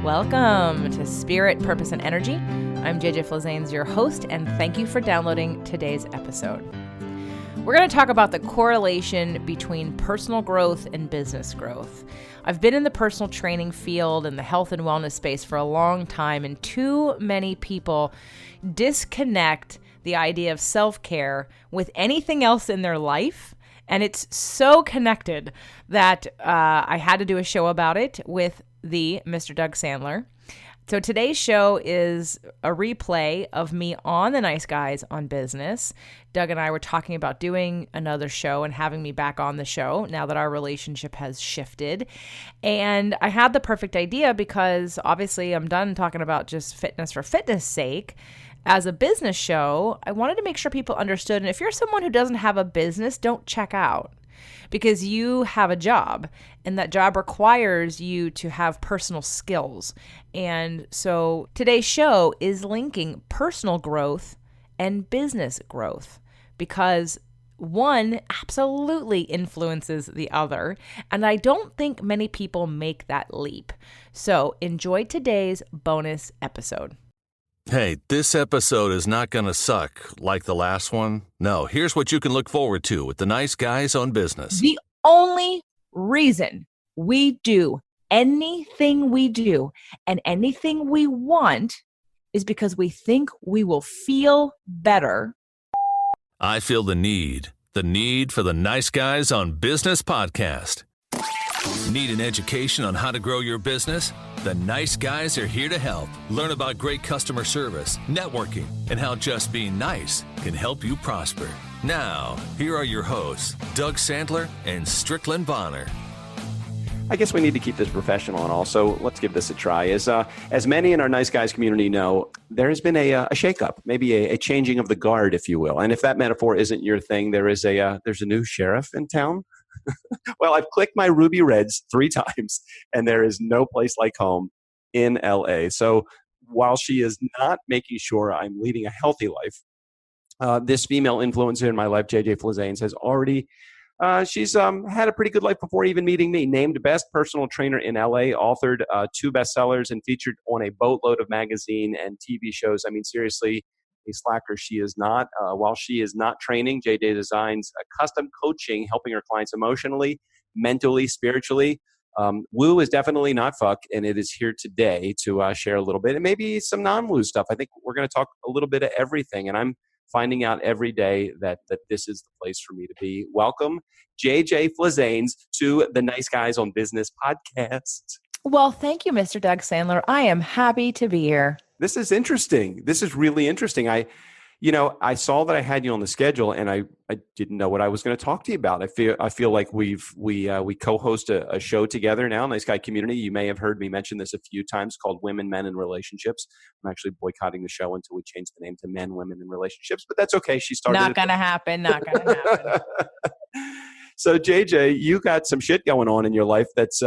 Welcome to Spirit, Purpose, and Energy. I'm JJ Flizanes, your host, and thank you for downloading today's episode. We're going to talk about the correlation between personal growth and business growth. I've been in the personal training field and the health and wellness space for a long time, and too many people disconnect the idea of self-care with anything else in their life. And it's so connected that I had to do a show about it with the Mr. Doug Sandler. So today's show is a replay of me on the Nice Guys on Business. Doug and I were talking about doing another show and having me back on the show now that our relationship has shifted. And I had the perfect idea because obviously I'm done talking about just fitness for fitness sake. As a business show, I wanted to make sure people understood. And if you're someone who doesn't have a business, don't check out. Because you have a job, and that job requires you to have personal skills. And so today's show is linking personal growth and business growth, because one absolutely influences the other, and I don't think many people make that leap. So enjoy today's bonus episode. Hey, this episode is not going to suck like the last one. No, here's what you can look forward to with the Nice Guys on Business. The only reason we do anything we do and anything we want is because we think we will feel better. I feel the need for the Nice Guys on Business podcast. Need an education on how to grow your business? The Nice Guys are here to help. Learn about great customer service, networking, and how just being nice can help you prosper. Now, here are your hosts, Doug Sandler and Strickland Bonner. I guess we need to keep this professional, and also let's give this a try. As many in our Nice Guys community know, there has been a shakeup, maybe a changing of the guard, if you will. And if that metaphor isn't your thing, there's a new sheriff in town. Well, I've clicked my Ruby Reds 3 times, and there is no place like home in LA. So while she is not making sure I'm leading a healthy life, this female influencer in my life, JJ Flizanes, has already, she's had a pretty good life before even meeting me. Named best personal trainer in LA, authored 2 bestsellers, and featured on a boatload of magazine and TV shows. I mean, seriously, a slacker she is not. While she is not training, JJ designs custom coaching, helping her clients emotionally, mentally, spiritually. Woo is definitely not fuck, and it is here today to share a little bit, and maybe some non-woo stuff. I think we're going to talk a little bit of everything, and I'm finding out every day that this is the place for me to be. Welcome, JJ Flizanes, to the Nice Guys on Business podcast. Well, thank you, Mr. Doug Sandler. I am happy to be here. This is interesting. This is really interesting. I saw that I had you on the schedule, and I didn't know what I was going to talk to you about. I feel like we co-host a show together now, Nice Guy Community. You may have heard me mention this a few times, called Women, Men, and Relationships. I'm actually boycotting the show until we change the name to Men, Women, and Relationships, but that's okay. She started. Not going to happen. Not going to happen. So JJ, you got some shit going on in your life that's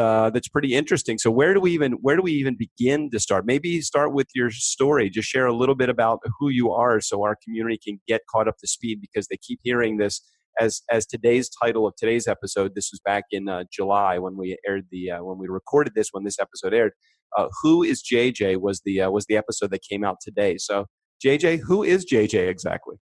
pretty interesting. So where do we even begin to start? Maybe start with your story. Just share a little bit about who you are, so our community can get caught up to speed, because they keep hearing this as today's title of today's episode. This was back in July when we aired when we recorded this, when this episode aired. Who is JJ was the episode that came out today. So JJ, who is JJ exactly?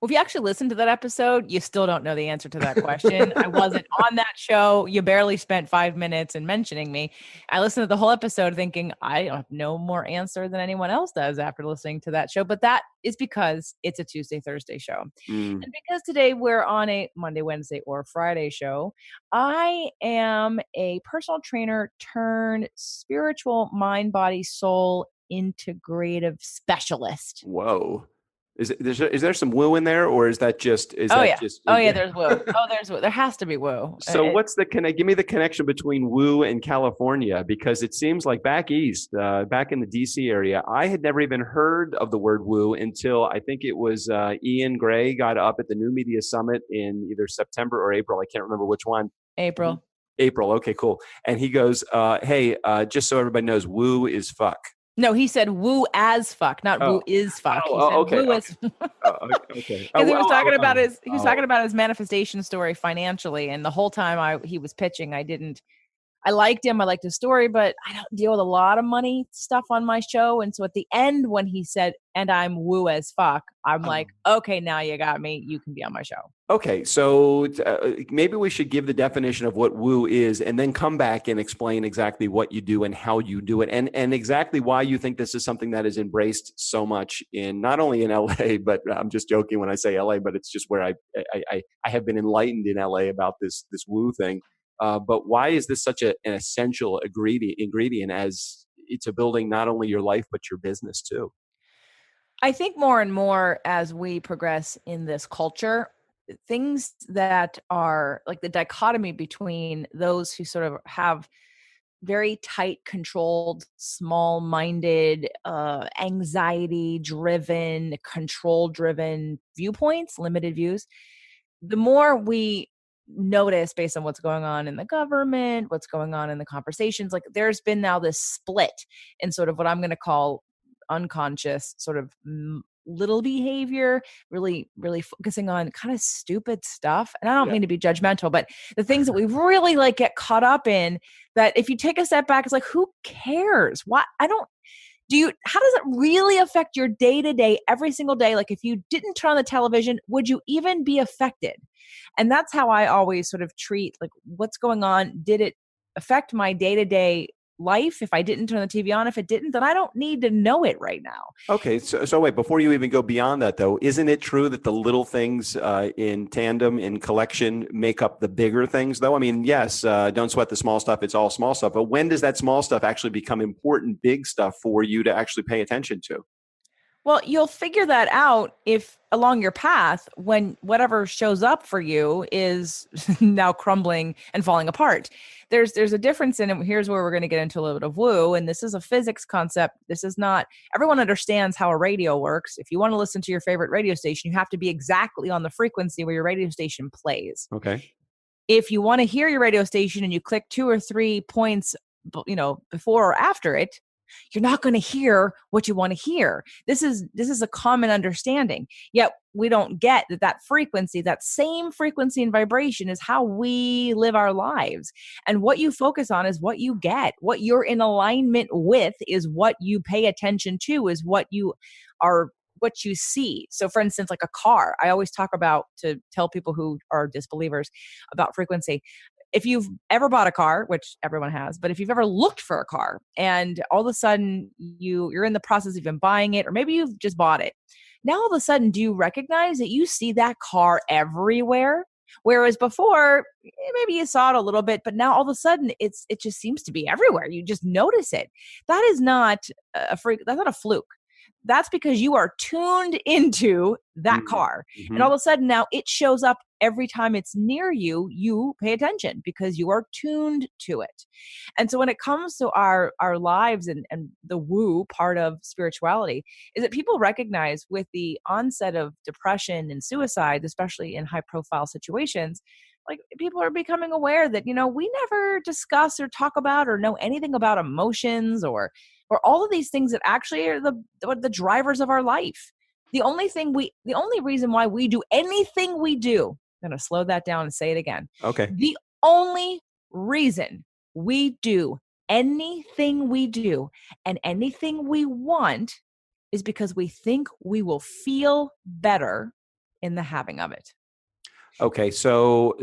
Well, if you actually listen to that episode, you still don't know the answer to that question. I wasn't on that show. You barely spent 5 minutes in mentioning me. I listened to the whole episode thinking I have no more answer than anyone else does after listening to that show. But that is because it's a Tuesday, Thursday show. And because today we're on a Monday, Wednesday, or Friday show, I am a personal trainer turned spiritual mind, body, soul integrative specialist. Whoa. Is there some woo in there, or is that just? There's woo. There's woo. There has to be woo. So give me the connection between woo and California? Because it seems like back east, back in the DC area, I had never even heard of the word woo until I think it was Ian Gray got up at the New Media Summit in either September or April. I can't remember which one. April. Okay, cool. And he goes, hey, just so everybody knows, woo is fuck. No, he said woo as fuck, not woo is fuck. Okay. Woo is Okay. Because he was talking about his manifestation story financially, and the whole time he was pitching, I didn't I liked him. I liked his story, but I don't deal with a lot of money stuff on my show. And so at the end, when he said, and I'm woo as fuck, I'm like, okay, now you got me. You can be on my show. Okay, so maybe we should give the definition of what woo is and then come back and explain exactly what you do and how you do it and exactly why you think this is something that is embraced so much in not only in LA, but I'm just joking when I say LA, but it's just where I have been enlightened in LA about this woo thing. But why is this such an essential ingredient as it's a building not only your life, but your business too? I think more and more as we progress in this culture, things that are like the dichotomy between those who sort of have very tight, controlled, small-minded, anxiety-driven, control-driven viewpoints, limited views, the more we notice based on what's going on in the government, what's going on in the conversations, like there's been now this split in sort of what I'm going to call unconscious sort of little behavior, really focusing on kind of stupid stuff. And I don't mean to be judgmental, but the things that we really like get caught up in, that if you take a step back, it's like, who cares? How does it really affect your day to day, every single day? Like if you didn't turn on the television, would you even be affected? And that's how I always sort of treat like what's going on. Did it affect my day to day life? If I didn't turn the TV on, if it didn't, then I don't need to know it right now. Okay. So wait, before you even go beyond that though, isn't it true that the little things in tandem, in collection, make up the bigger things though? I mean, yes, don't sweat the small stuff. It's all small stuff. But when does that small stuff actually become important, big stuff for you to actually pay attention to? Well, you'll figure that out if along your path, when whatever shows up for you is now crumbling and falling apart. There's a difference in it. Here's where we're going to get into a little bit of woo. And this is a physics concept. This is not, everyone understands how a radio works. If you want to listen to your favorite radio station, you have to be exactly on the frequency where your radio station plays. Okay. If you want to hear your radio station and you click 2 or 3 points, before or after it, you're not going to hear what you want to hear. This is a common understanding. Yet we don't get that frequency, that same frequency and vibration is how we live our lives. And what you focus on is what you get. What you're in alignment with is what you pay attention to, is what you see. So for instance, like a car, I always talk about, to tell people who are disbelievers about frequency. If you've ever bought a car, which everyone has, but if you've ever looked for a car and all of a sudden you're in the process of even buying it, or maybe you've just bought it. Now all of a sudden, do you recognize that you see that car everywhere? Whereas before, maybe you saw it a little bit, but now all of a sudden it just seems to be everywhere. You just notice it. That is not that's not a fluke. That's because you are tuned into that car. Mm-hmm. And all of a sudden now it shows up every time it's near you, you pay attention because you are tuned to it. And so when it comes to our lives and the woo part of spirituality, is that people recognize with the onset of depression and suicide, especially in high profile situations, like people are becoming aware that, we never discuss or talk about or know anything about emotions or all of these things that actually are the drivers of our life. The only reason why we do anything we do, I'm going to slow that down and say it again. Okay. The only reason we do anything we do and anything we want is because we think we will feel better in the having of it. Okay. So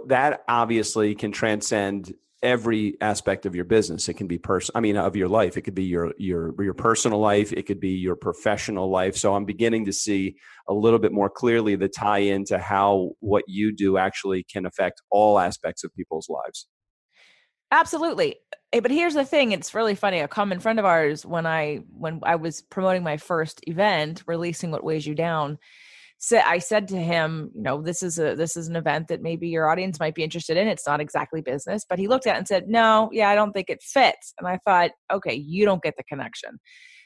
that obviously can transcend every aspect of your business. It can be of your life. It could be your personal life. It could be your professional life. So I'm beginning to see a little bit more clearly the tie into how what you do actually can affect all aspects of people's lives. Absolutely. But here's the thing. It's really funny. A common friend of ours, when I was promoting my first event, Releasing What Weighs You Down, I said to him, this is an event that maybe your audience might be interested in. It's not exactly business, but he looked at it and said, no, I don't think it fits. And I thought, okay, you don't get the connection.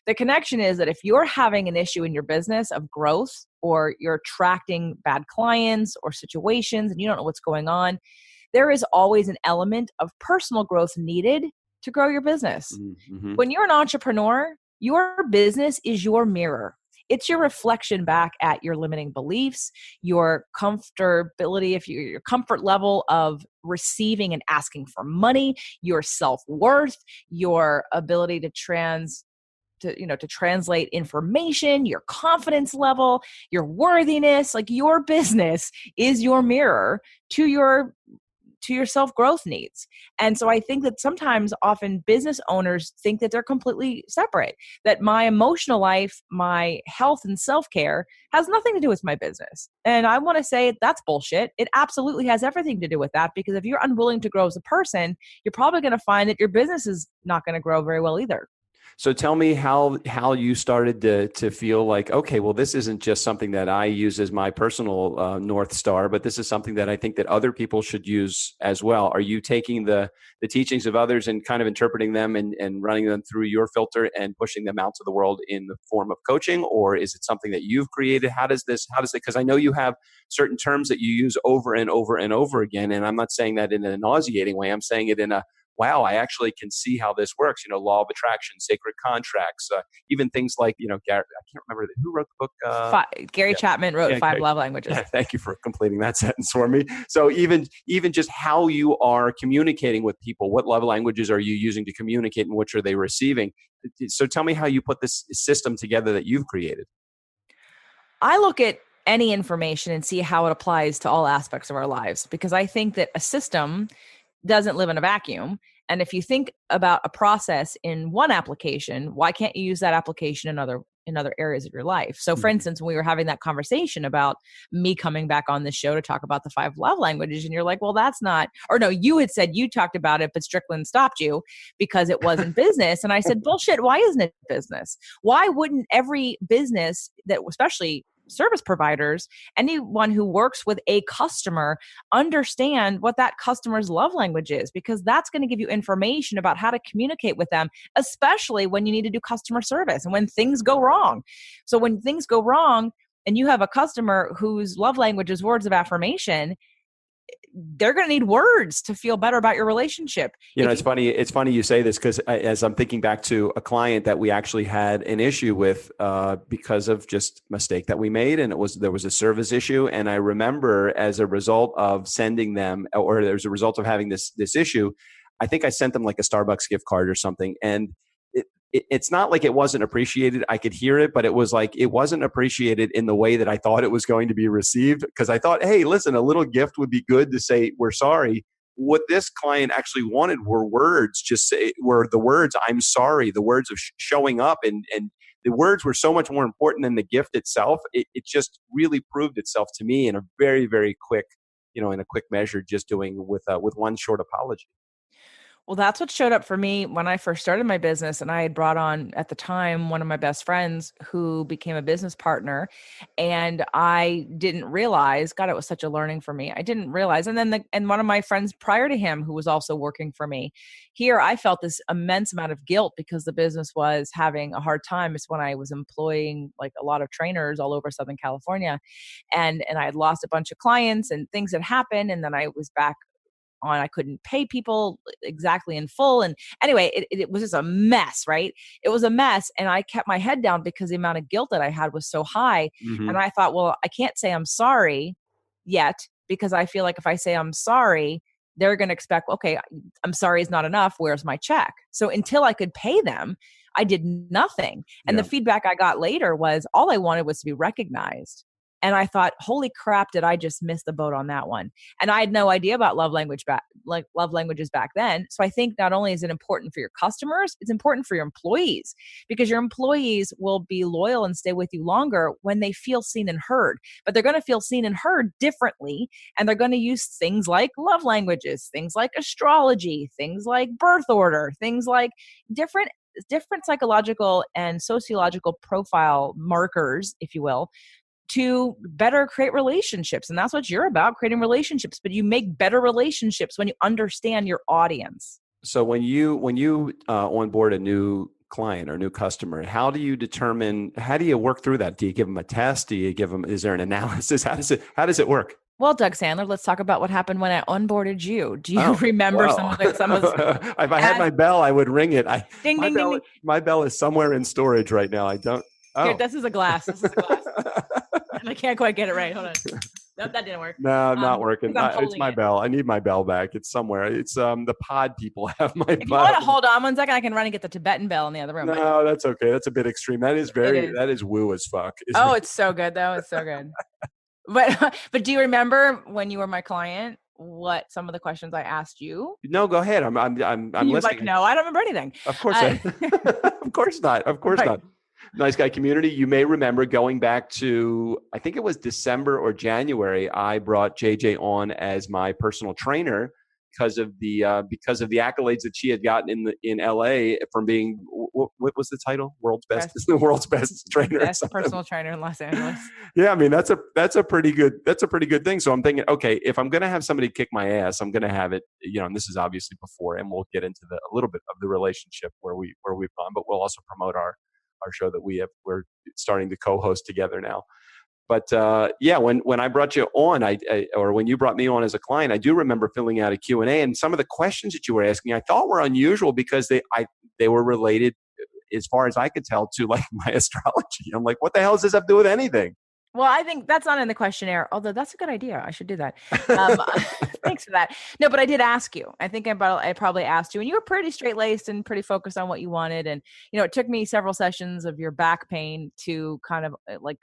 The connection is that if you're having an issue in your business of growth, or you're attracting bad clients or situations and you don't know what's going on, there is always an element of personal growth needed to grow your business. Mm-hmm. When you're an entrepreneur, your business is your mirror. it's your reflection back at your limiting beliefs, your comfortability, your comfort level of receiving and asking for money, your self-worth, your ability to translate information, your confidence level, your worthiness. Like, your business is your mirror to your self-growth needs. And so I think that often business owners think that they're completely separate, that my emotional life, my health and self-care has nothing to do with my business. And I want to say that's bullshit. It absolutely has everything to do with that, because if you're unwilling to grow as a person, you're probably going to find that your business is not going to grow very well either. So tell me how you started to feel like, okay, well, this isn't just something that I use as my personal North Star, but this is something that I think that other people should use as well. Are you taking the teachings of others and kind of interpreting them and running them through your filter and pushing them out to the world in the form of coaching? Or is it something that you've created? Because I know you have certain terms that you use over and over and over again. And I'm not saying that in a nauseating way. I'm saying it in a, wow, I actually can see how this works. Law of attraction, sacred contracts, even things like, Gary, I can't remember who wrote the book. Gary Chapman wrote Five Love Languages. Yeah, thank you for completing that sentence for me. So even just how you are communicating with people, what love languages are you using to communicate and which are they receiving? So tell me how you put this system together that you've created. I look at any information and see how it applies to all aspects of our lives, because I think that a system doesn't live in a vacuum. And if you think about a process in one application, why can't you use that application in other areas of your life? So for instance, when we were having that conversation about me coming back on this show to talk about the 5 love languages, and you're like, well, that's not, or no, you had said you talked about it, but Strickland stopped you because it wasn't business. And I said, bullshit, why isn't it business? Why wouldn't every business that, especially service providers, anyone who works with a customer, understand what that customer's love language is? Because that's going to give you information about how to communicate with them, especially when you need to do customer service and when things go wrong. So when things go wrong and you have a customer whose love language is words of affirmation, they're going to need words to feel better about your relationship. It's funny you say this, because as I'm thinking back to a client that we actually had an issue with because of just mistake that we made, and there was a service issue. And I remember, as a result of sending them, or as a result of having this issue, I think I sent them like a Starbucks gift card or something. And it's not like it wasn't appreciated. I could hear it, but it was like, it wasn't appreciated in the way that I thought it was going to be received. Because I thought, hey, listen, a little gift would be good to say, we're sorry. What this client actually wanted were words, were the words, I'm sorry, the words of showing up. And the words were so much more important than the gift itself. It just really proved itself to me in a very, very quick, in a quick measure, just doing with one short apology. Well, that's what showed up for me when I first started my business. And I had brought on, at the time, one of my best friends who became a business partner. And I didn't realize, God, it was such a learning for me. I didn't realize. And then and one of my friends prior to him, who was also working for me here, I felt this immense amount of guilt because the business was having a hard time. It's when I was employing like a lot of trainers all over Southern California. And I had lost a bunch of clients and things had happened. And then I was back on, I couldn't pay people exactly in full. And anyway, it was just a mess, right? It was a mess. And I kept my head down because the amount of guilt that I had was so high. Mm-hmm. And I thought, well, I can't say I'm sorry yet, because I feel like if I say I'm sorry, they're going to expect, okay, I'm sorry is not enough. Where's my check? So until I could pay them, I did nothing. And the feedback I got later was all I wanted was to be recognized. And I thought, holy crap, did I just miss the boat on that one? And I had no idea about love languages back then. So I think not only is it important for your customers, it's important for your employees, because your employees will be loyal and stay with you longer when they feel seen and heard. But they're going to feel seen and heard differently. And they're going to use things like love languages, things like astrology, things like birth order, things like different psychological and sociological profile markers, if you will, to better create relationships. And that's what you're about, creating relationships. But you make better relationships when you understand your audience. So when you onboard a new client or new customer, how do you work through that? Do you give them a test? Is there an analysis? How does it work? Well, Doug Sandler, let's talk about what happened when I onboarded you. Do you remember some of If I had my bell, I would ring it. Ding, ding, ding. My bell is somewhere in storage right now. I don't. Here, Oh. this is a glass. This is a glass. And I can't quite get it right. Hold on. Nope, that didn't work. No, not working. Because I'm It's holding my it. bell. I need my bell back. It's somewhere. It's the pod people have my If you want bell. to hold on 1 second, I can run and get the Tibetan bell in the other room. but- No, that's okay. That's a bit extreme. That is is. that is woo as fuck. Oh, it's so good though. It's so good. But do you remember when you were my client, what some of the questions I asked you? No, go ahead. I'm You listening. like, no, I don't remember anything. Of course, of course not. Of course Right. not. Nice Guy community. You may remember going back to, I think it was December or January. I brought JJ on as my personal trainer because of the accolades that she had gotten in LA from being, what was the title? World's best, the world's best trainer. Best personal trainer in Los Angeles. Yeah, I mean that's a pretty good thing. So I'm thinking, okay, if I'm going to have somebody kick my ass, I'm going to have it, and this is obviously before, and we'll get into a little bit of the relationship where we've gone, but we'll also promote our show that we're starting to co-host together now. But yeah, when I brought you on, or when you brought me on as a client, I do remember filling out a Q&A, and some of the questions that you were asking, I thought were unusual because they were related, as far as I could tell, to like my astrology. I'm like, what the hell does this have to do with anything? Well, I think that's not in the questionnaire, although that's a good idea. I should do that. Thanks for that. No, but I did ask you. I think I probably asked you, and you were pretty straight-laced and pretty focused on what you wanted. And, it took me several sessions of your back pain to kind of like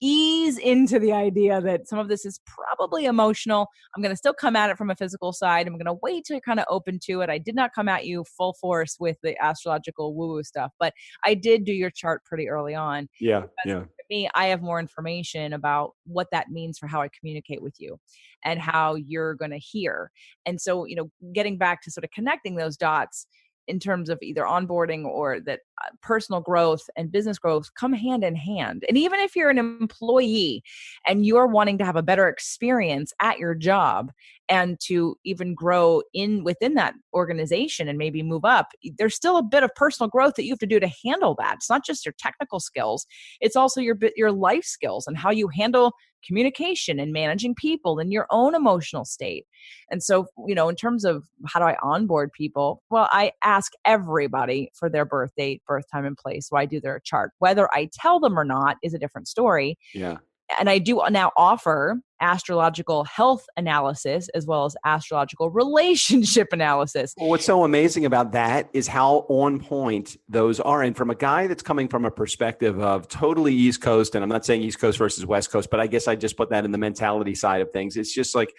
ease into the idea that some of this is probably emotional. I'm going to still come at it from a physical side. I'm going to wait till you're kind of open to it. I did not come at you full force with the astrological woo-woo stuff, but I did do your chart pretty early on. Yeah. To me, I have more information about what that means for how I communicate with you and how you're going to hear. And so, getting back to sort of connecting those dots in terms of either onboarding or that personal growth and business growth come hand in hand. And even if you're an employee and you're wanting to have a better experience at your job and to even grow within that organization and maybe move up, there's still a bit of personal growth that you have to do to handle that. It's not just your technical skills, it's also your life skills and how you handle communication and managing people and your own emotional state. And so, in terms of how do I onboard people? Well, I ask everybody for their birth date, birth time, and place. So I do their chart. Whether I tell them or not is a different story. Yeah. And I do now offer astrological health analysis as well as astrological relationship analysis. Well, what's so amazing about that is how on point those are. And from a guy that's coming from a perspective of totally East Coast, and I'm not saying East Coast versus West Coast, but I guess I just put that in the mentality side of things. It's just like,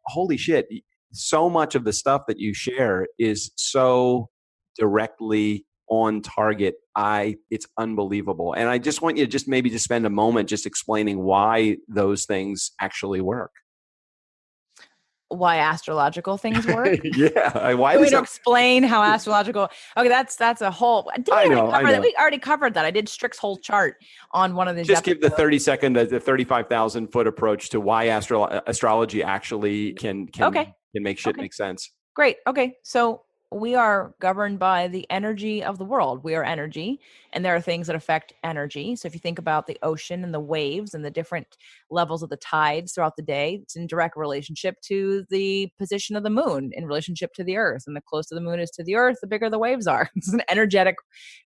holy shit, so much of the stuff that you share is so directly on target. It's unbelievable. And I just want you to maybe spend a moment just explaining why those things actually work. Why astrological things work? Yeah. Why we don't explain how astrological. Okay, that's a whole. I know. We already covered that. I did Strick's whole chart on one of these. Just episodes. Give the 30-second, the 35,000 foot approach to why astrology actually can make shit make sense. Great. Okay, so we are governed by the energy of the world. We are energy, and there are things that affect energy. So if you think about the ocean and the waves and the different levels of the tides throughout the day, it's in direct relationship to the position of the moon in relationship to the earth. And the closer the moon is to the earth, the bigger the waves are. It's an energetic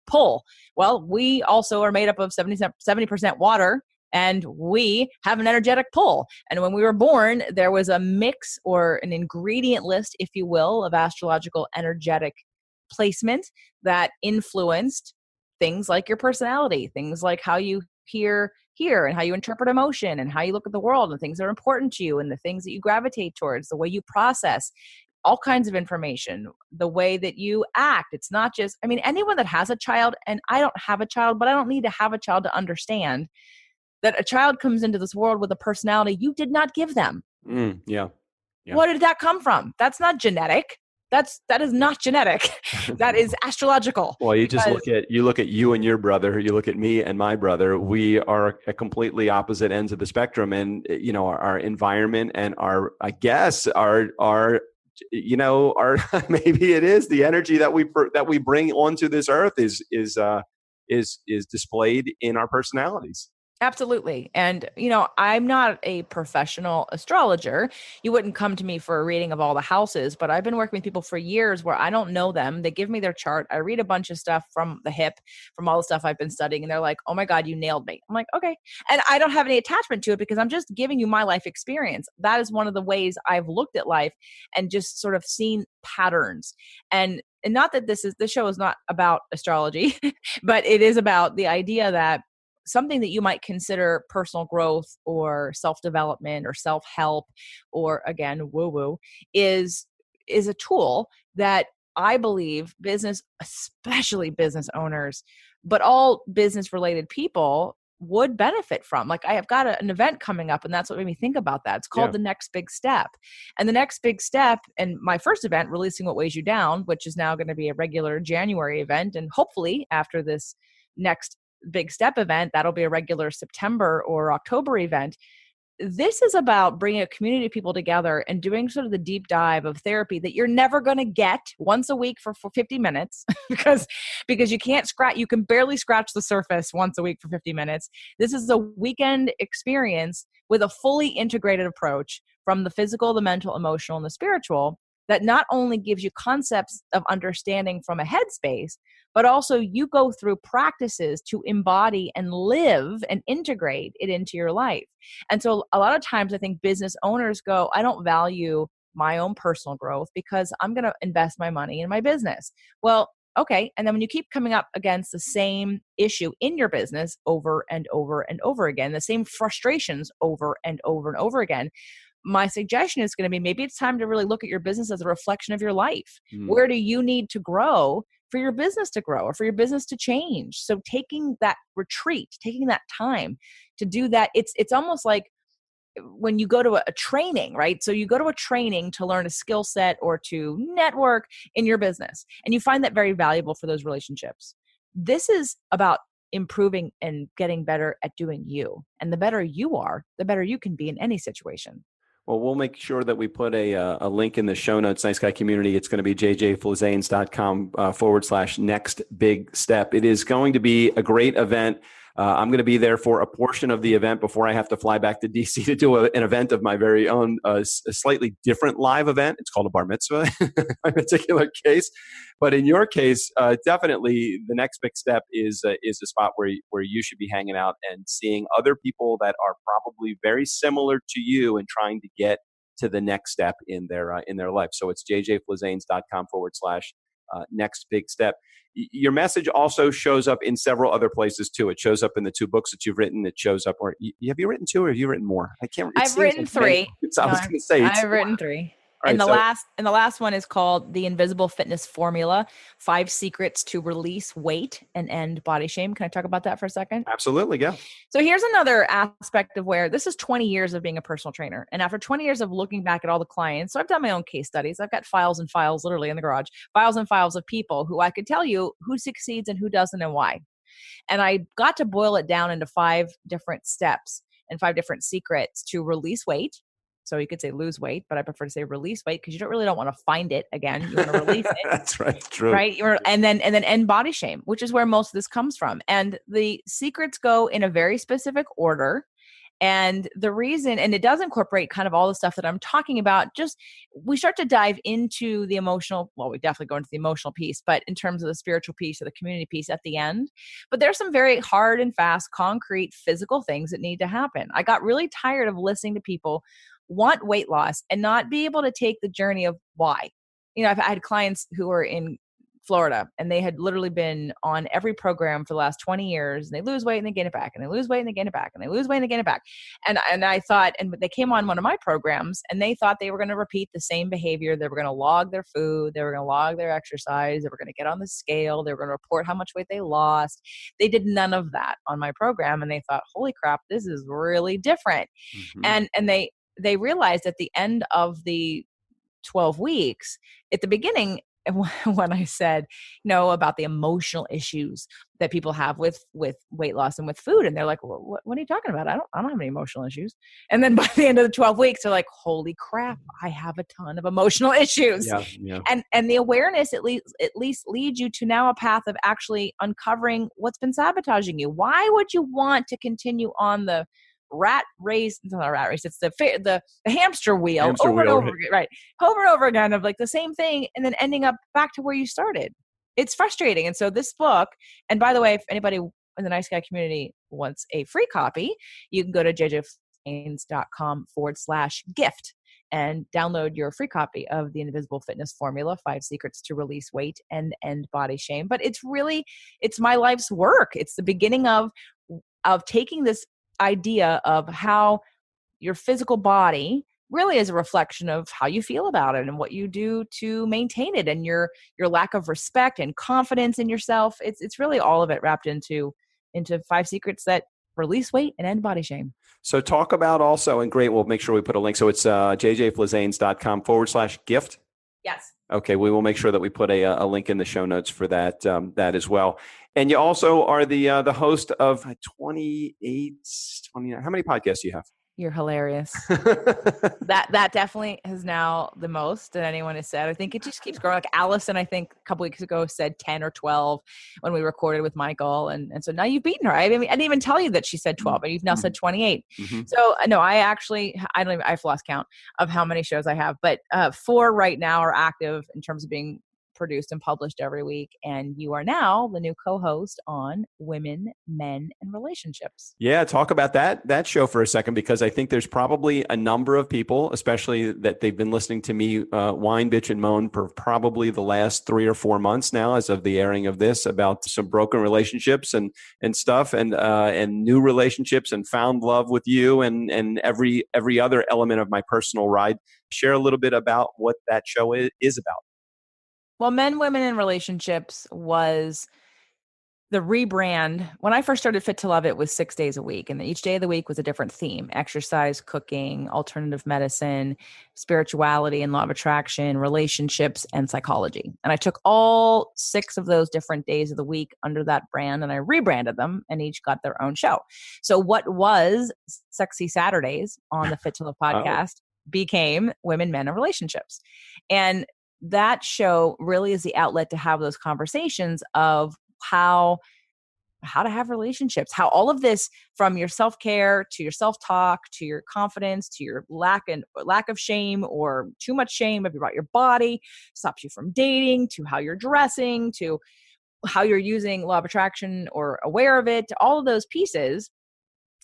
pull. Well, we also are made up of 70% water, and we have an energetic pull. And when we were born, there was a mix or an ingredient list, if you will, of astrological energetic placement that influenced things like your personality, things like how you hear and how you interpret emotion and how you look at the world and things that are important to you and the things that you gravitate towards, the way you process all kinds of information, the way that you act. It's not just, anyone that has a child, and I don't have a child, but I don't need to have a child to understand that a child comes into this world with a personality you did not give them. Yeah. Where did that come from? That's not genetic. That is not genetic. That is astrological. Well, you look at you and your brother, you look at me and my brother, we are at completely opposite ends of the spectrum. And, our environment and our maybe it is the energy that we bring onto this earth is displayed in our personalities. Absolutely. And, I'm not a professional astrologer. You wouldn't come to me for a reading of all the houses, but I've been working with people for years where I don't know them. They give me their chart. I read a bunch of stuff from the hip, from all the stuff I've been studying. And they're like, oh my God, you nailed me. I'm like, okay. And I don't have any attachment to it because I'm just giving you my life experience. That is one of the ways I've looked at life and just sort of seen patterns. And not that this show is not about astrology, but it is about the idea that something that you might consider personal growth or self-development or self-help or, again, woo-woo, is a tool that I believe business, especially business owners, but all business related people would benefit from. Like, I have got an event coming up, and that's what made me think about that. It's called Yeah. The Next Big Step. And the next big step, and my first event, Releasing What Weighs You Down, which is now going to be a regular January event, and hopefully after this next big step event, that'll be a regular September or October event. This is about bringing a community of people together and doing sort of the deep dive of therapy that you're never going to get once a week for 50 minutes because you you can barely scratch the surface once a week for 50 minutes. This is a weekend experience with a fully integrated approach from the physical, the mental, emotional, and the spiritual that not only gives you concepts of understanding from a headspace, but also you go through practices to embody and live and integrate it into your life. And so a lot of times I think business owners go, I don't value my own personal growth because I'm going to invest my money in my business. Well, okay. And then when you keep coming up against the same issue in your business over and over and over again, the same frustrations over and over and over again, my suggestion is going to be maybe it's time to really look at your business as a reflection of your life. Where do you need to grow for your business to grow or for your business to change? So taking that retreat, taking that time to do that, it's almost like when you go to a training, right? So you go to a training to learn a skill set or to network in your business, and you find that very valuable for those relationships. This is about improving and getting better at doing you. And the better you are, the better you can be in any situation. Well, we'll make sure that we put a link in the show notes, Nice Guy Community. It's going to be jjflizanes.com / next big step. It is going to be a great event. I'm going to be there for a portion of the event before I have to fly back to DC to do an event of my very own, a slightly different live event. It's called a bar mitzvah in my particular case. But in your case, definitely the next big step is a spot where you should be hanging out and seeing other people that are probably very similar to you and trying to get to the next step in their life. So it's jjflizanes.com / next big step. Your message also shows up in several other places too. It shows up in the 2 books that you've written. It shows up, or have you written 2 or have you written more? I can't. I've written 3. I was going to say I've written 3. All And right, the last one is called The Invisible Fitness Formula: 5 Secrets to Release Weight and End Body Shame. Can I talk about that for a second? absolutely, yeah. So here's another aspect of where this is 20 years of being a personal trainer. And after 20 years of looking back at all the clients, so I've done my own case studies. I've got files and files literally in the garage, files and files of people who I could tell you who succeeds and who doesn't and why. And I got to boil it down into 5 different steps and 5 different secrets to release weight. So you could say lose weight, but I prefer to say release weight because you don't want to find it again. You want to release it. That's right. True. Right. And then end body shame, which is where most of this comes from. And the secrets go in a very specific order. And the reason, and it does incorporate kind of all the stuff that I'm talking about, just we start to dive into the emotional, well, we definitely go into the emotional piece, but in terms of the spiritual piece or the community piece at the end. But there's some very hard and fast, concrete, physical things that need to happen. I got really tired of listening to people want weight loss and not be able to take the journey of why. I've had clients who are in Florida and they had literally been on every program for the last 20 years, and they lose weight and they gain it back, and they lose weight and they gain it back, and they lose weight and they gain it back. And I thought, and they came on one of my programs and they thought they were going to repeat the same behavior. They were going to log their food. They were going to log their exercise. They were going to get on the scale. They were going to report how much weight they lost. They did none of that on my program. And they thought, holy crap, this is really different. Mm-hmm. And they realized at the end of the 12 weeks, at the beginning, when I said, about the emotional issues that people have with weight loss and with food. And they're like, well, what are you talking about? I don't have any emotional issues. And then by the end of the 12 weeks, they're like, holy crap, I have a ton of emotional issues. Yeah, yeah. And the awareness at least leads you to now a path of actually uncovering what's been sabotaging you. Why would you want to continue on the rat race? It's not a rat race. It's the hamster wheel over and over again, right? Over and over again of like the same thing, and then ending up back to where you started. It's frustrating. And so this book, and by the way, if anybody in the Nice Guy community wants a free copy, you can go to jjflazanes.com/gift and download your free copy of The Invisible Fitness Formula, 5 Secrets to Release Weight and End Body Shame. But it's my life's work. It's the beginning of taking this idea of how your physical body really is a reflection of how you feel about it and what you do to maintain it, and your lack of respect and confidence in yourself. It's really all of it wrapped into 5 secrets that release weight and end body shame. So talk about also, and great, we'll make sure we put a link. So it's jjflazanes.com/gift. Yes. Okay, we will make sure that we put a link in the show notes for that as well. And you also are the host of 28, 29. How many podcasts do you have? You're hilarious. That definitely is now the most that anyone has said. I think it just keeps growing. Like Allison, I think a couple weeks ago said 10 or 12 when we recorded with Michael. And so now you've beaten her. I mean, I didn't even tell you that she said 12, but you've now said 28. Mm-hmm. So no, I've lost count of how many shows I have, but 4 right now are active in terms of being produced and published every week. And you are now the new co-host on Women, Men, and Relationships. Yeah, talk about that show for a second, because I think there's probably a number of people, especially that they've been listening to me whine, bitch, and moan for probably the last 3 or 4 months now, as of the airing of this, about some broken relationships and stuff, and new relationships, and found love with you, and every other element of my personal ride. Share a little bit about what that show is about. Well, Men, Women, and Relationships was the rebrand. When I first started Fit to Love, it was 6 days a week. And each day of the week was a different theme: exercise, cooking, alternative medicine, spirituality and law of attraction, relationships, and psychology. And I took all 6 of those different days of the week under that brand, and I rebranded them, and each got their own show. So what was Sexy Saturdays on the Fit to Love podcast became Women, Men, and Relationships. And that show really is the outlet to have those conversations of how to have relationships, how all of this, from your self-care to your self-talk to your confidence to your lack of shame or too much shame about your body, stops you from dating, to how you're dressing, to how you're using law of attraction or aware of it, to all of those pieces,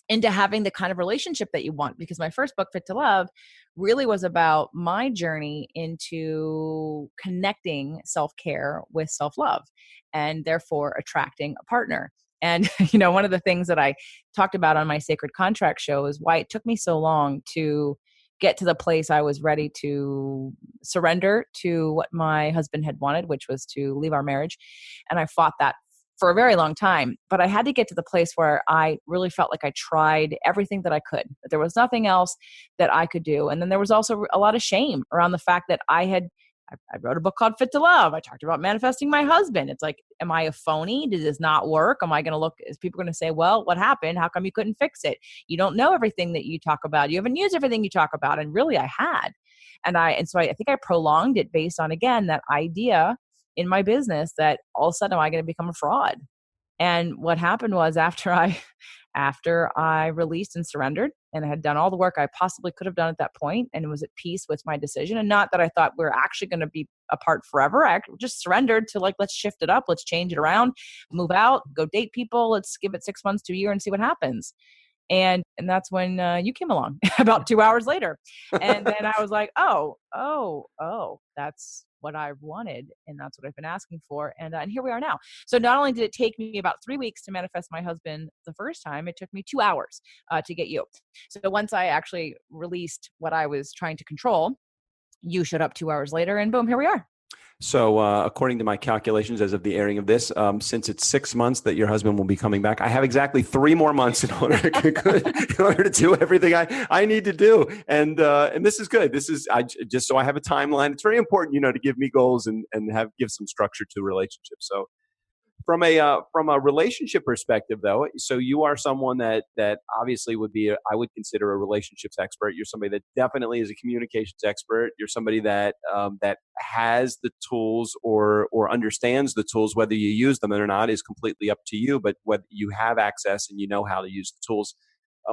into having the kind of relationship that you want. Because my first book, Fit to Love, really was about my journey into connecting self-care with self-love, and therefore attracting a partner. And, one of the things that I talked about on my Sacred Contract show is why it took me so long to get to the place I was ready to surrender to what my husband had wanted, which was to leave our marriage. And I fought that for a very long time, but I had to get to the place where I really felt like I tried everything that I could, that there was nothing else that I could do. And then there was also a lot of shame around the fact that I wrote a book called Fit to Love. I talked about manifesting my husband. It's like, am I a phony? Did this not work? Am I going to look, is people going to say, well, what happened? How come you couldn't fix it? You don't know everything that you talk about. You haven't used everything you talk about. And really I had. And so I think I prolonged it based on, again, that idea in my business that all of a sudden, am I going to become a fraud? And what happened was, after I released and surrendered, and I had done all the work I possibly could have done at that point, and was at peace with my decision, and not that I thought we were actually going to be apart forever. I just surrendered to, like, let's shift it up, let's change it around, move out, go date people, let's give it 6 months to a year and see what happens. And that's when you came along about 2 hours later. And then I was like, oh, that's what I wanted. And that's what I've been asking for. And here we are now. So not only did it take me about 3 weeks to manifest my husband the first time, it took me 2 hours to get you. So once I actually released what I was trying to control, you showed up 2 hours later, and boom, here we are. So, according to my calculations as of the airing of this, since it's 6 months that your husband will be coming back, I have exactly 3 more months in order to do everything I need to do. And this is good. This is just so I have a timeline. It's very important, to give me goals and give some structure to relationships. So, from a relationship perspective, though, so you are someone that obviously I would consider a relationships expert. You're somebody that definitely is a communications expert. You're somebody that that has the tools or understands the tools. Whether you use them or not is completely up to you. But whether you have access and you know how to use the tools,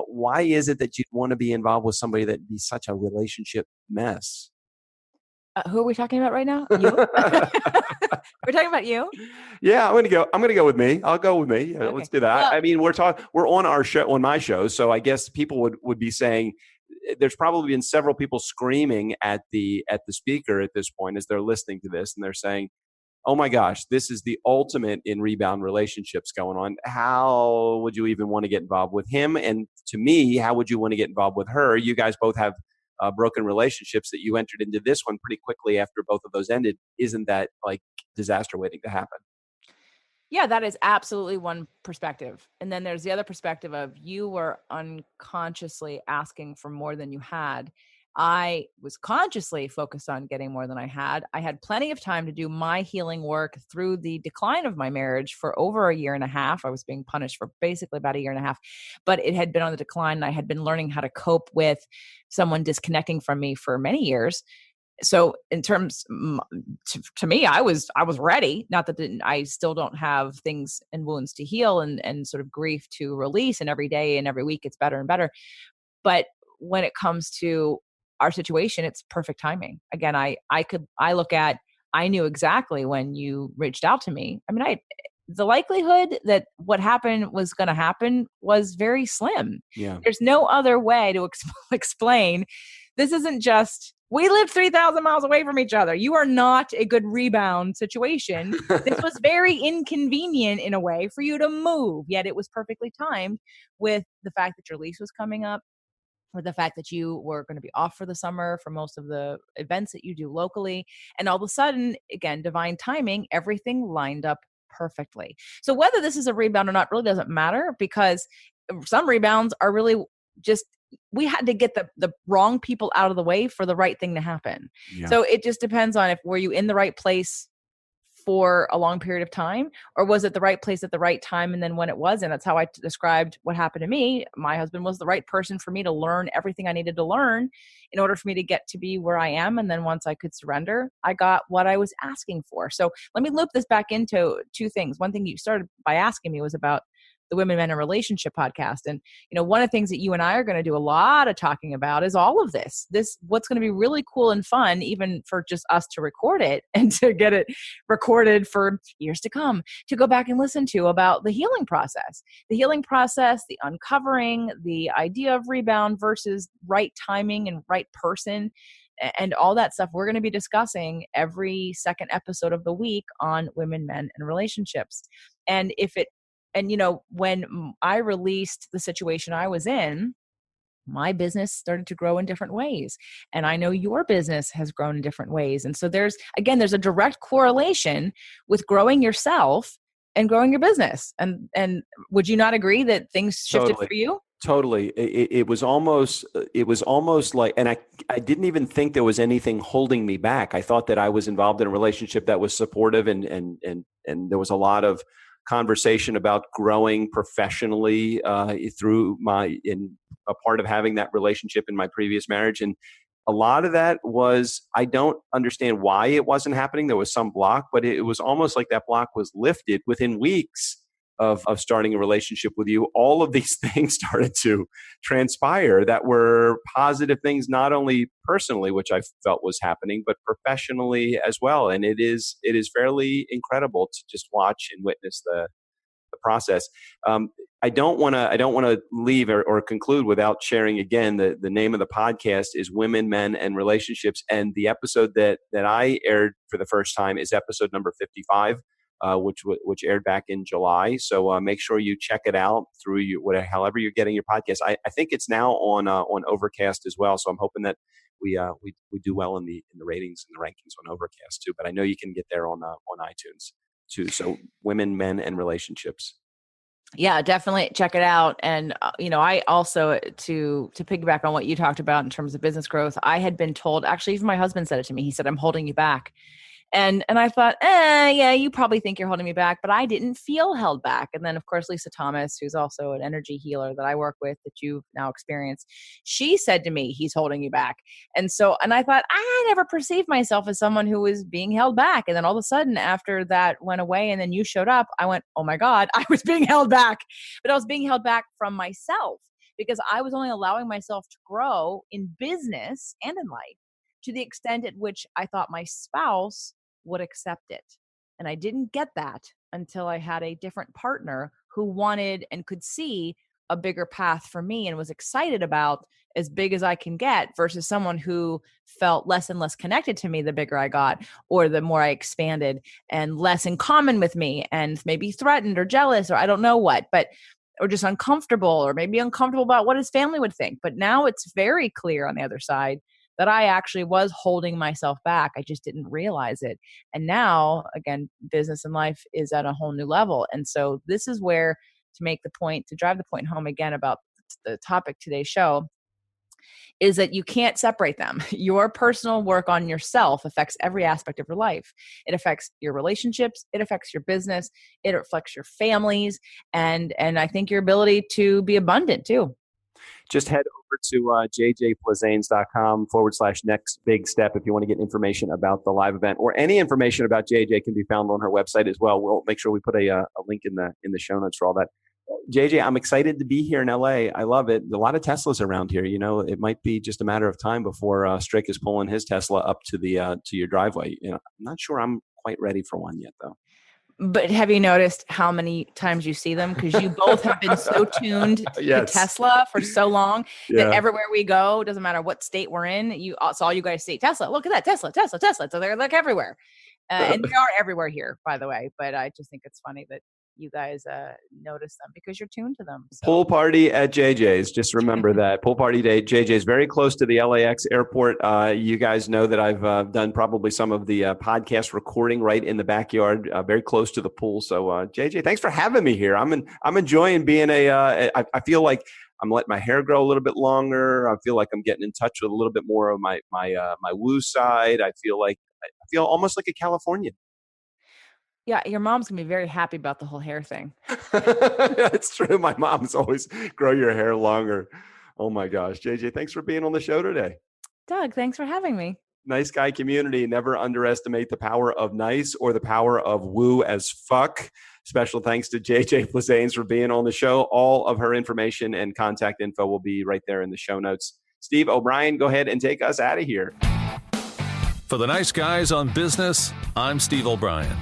why is it that you'd want to be involved with somebody that'd be such a relationship mess? Who are we talking about right now? You? We're talking about you? Yeah, I'm gonna go with me. I'll go with me. Yeah, Okay. let's do that. Well, I mean, we're on our show, on my show, so I guess people would be saying there's probably been several people screaming at the speaker at this point as they're listening to this, and they're saying, "Oh my gosh, this is the ultimate in rebound relationships going on. How would you even want to get involved with him? And to me, how would you want to get involved with her? You guys both have broken relationships that you entered into this one pretty quickly after both of those ended. Isn't that like disaster waiting to happen?" yeah, that is absolutely one perspective. And then there's the other perspective of you were unconsciously asking for more than you had. I was consciously focused on getting more than I had. I had plenty of time to do my healing work through the decline of my marriage for over a year and a half. I was being punished for basically about a year and a half, but it had been on the decline. And I had been learning how to cope with someone disconnecting from me for many years. So in terms to me, I was ready. Not that I still don't have things and wounds to heal and sort of grief to release. And every day and every week it's better and better. But when it comes to our situation, it's perfect timing. Again, I knew exactly when you reached out to me. I mean, the likelihood that what happened was going to happen was very slim. Yeah. There's no other way to explain. This isn't just, we live 3,000 miles away from each other. You are not a good rebound situation. This was very inconvenient in a way for you to move, yet it was perfectly timed with the fact that your lease was coming up, with the fact that you were going to be off for the summer for most of the events that you do locally. And all of a sudden, again, divine timing, everything lined up perfectly. So whether this is a rebound or not really doesn't matter, because some rebounds are really just, we had to get the wrong people out of the way for the right thing to happen. Yeah. So it just depends on were you in the right place for a long period of time, or was it the right place at the right time? And then when it wasn't, that's how I described what happened to me. My husband was the right person for me to learn everything I needed to learn in order for me to get to be where I am. And then once I could surrender, I got what I was asking for. So let me loop this back into two things. One thing you started by asking me was about the Women, Men, and Relationship podcast. And, one of the things that you and I are going to do a lot of talking about is all of this, what's going to be really cool and fun, even for just us to record it and to get it recorded for years to come, to go back and listen to about the healing process, the uncovering, the idea of rebound versus right timing and right person, and all that stuff we're going to be discussing every second episode of the week on Women, Men, and Relationships. And when I released the situation I was in, my business started to grow in different ways. And I know your business has grown in different ways. And so there's a direct correlation with growing yourself and growing your business. And would you not agree that things shifted for you? Totally. It was almost like, and I didn't even think there was anything holding me back. I thought that I was involved in a relationship that was supportive and there was a lot of conversation about growing professionally through in a part of having that relationship in my previous marriage. And a lot of that was, I don't understand why it wasn't happening. There was some block, but it was almost like that block was lifted within weeks of starting a relationship with you. All of these things started to transpire that were positive things, not only personally, which I felt was happening, but professionally as well. And it is fairly incredible to just watch and witness the process. I don't want to leave or conclude without sharing again the name of the podcast is Women, Men, and Relationships, and the episode that I aired for the first time is episode number 55. Which aired back in July. So make sure you check it out through however you're getting your podcast. I think it's now on Overcast as well. So I'm hoping that we do well in the ratings and the rankings on Overcast too. But I know you can get there on iTunes too. So women, men, and relationships. Yeah, definitely check it out. And, I also, to piggyback on what you talked about in terms of business growth, I had been told, actually, even my husband said it to me. He said, I'm holding you back. And I thought, yeah, you probably think you're holding me back, but I didn't feel held back. And then, of course, Lisa Thomas, who's also an energy healer that I work with that you've now experienced, she said to me, he's holding you back. And I thought, I never perceived myself as someone who was being held back. And then all of a sudden, after that went away and then you showed up, I went, oh my God, I was being held back. But I was being held back from myself because I was only allowing myself to grow in business and in life to the extent at which I thought my spouse would accept it. And I didn't get that until I had a different partner who wanted and could see a bigger path for me and was excited about as big as I can get versus someone who felt less and less connected to me the bigger I got or the more I expanded and less in common with me and maybe threatened or jealous or I don't know what, or just uncomfortable or maybe uncomfortable about what his family would think. But now it's very clear on the other side that I actually was holding myself back. I just didn't realize it. And now, again, business and life is at a whole new level. And so this is where, to drive the point home again about the topic today's show, is that you can't separate them. Your personal work on yourself affects every aspect of your life. It affects your relationships. It affects your business. It reflects your families. And I think your ability to be abundant too. Just head over to jjplazanes.com/next big step if you want to get information about the live event, or any information about JJ can be found on her website as well. We'll make sure we put a link in the show notes for all that. JJ, I'm excited to be here in LA. I love it. A lot of Teslas around here. It might be just a matter of time before Strick is pulling his Tesla up to to your driveway. I'm not sure I'm quite ready for one yet, though. But have you noticed how many times you see them? Because you both have been so tuned to Tesla for so long that everywhere we go, doesn't matter what state we're in, all you guys see Tesla. Look at that, Tesla. So they're like everywhere. And they are everywhere here, by the way. But I just think it's funny that you guys notice them because you're tuned to them. So. Pool party at JJ's. Just remember that. Pool party at JJ's, very close to the LAX airport. You guys know that I've done probably some of the podcast recording right in the backyard, very close to the pool. So JJ, thanks for having me here. I'm enjoying being I feel like I'm letting my hair grow a little bit longer. I feel like I'm getting in touch with a little bit more of my woo side. I feel almost like a Californian. Yeah, your mom's going to be very happy about the whole hair thing. That's true. My mom's always grow your hair longer. Oh my gosh. JJ, thanks for being on the show today. Doug, thanks for having me. Nice guy community. Never underestimate the power of nice or the power of woo as fuck. Special thanks to JJ Plazanes for being on the show. All of her information and contact info will be right there in the show notes. Steve O'Brien, go ahead and take us out of here. For the Nice Guys on Business, I'm Steve O'Brien.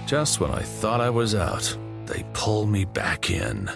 Just when I thought I was out, they pull me back in.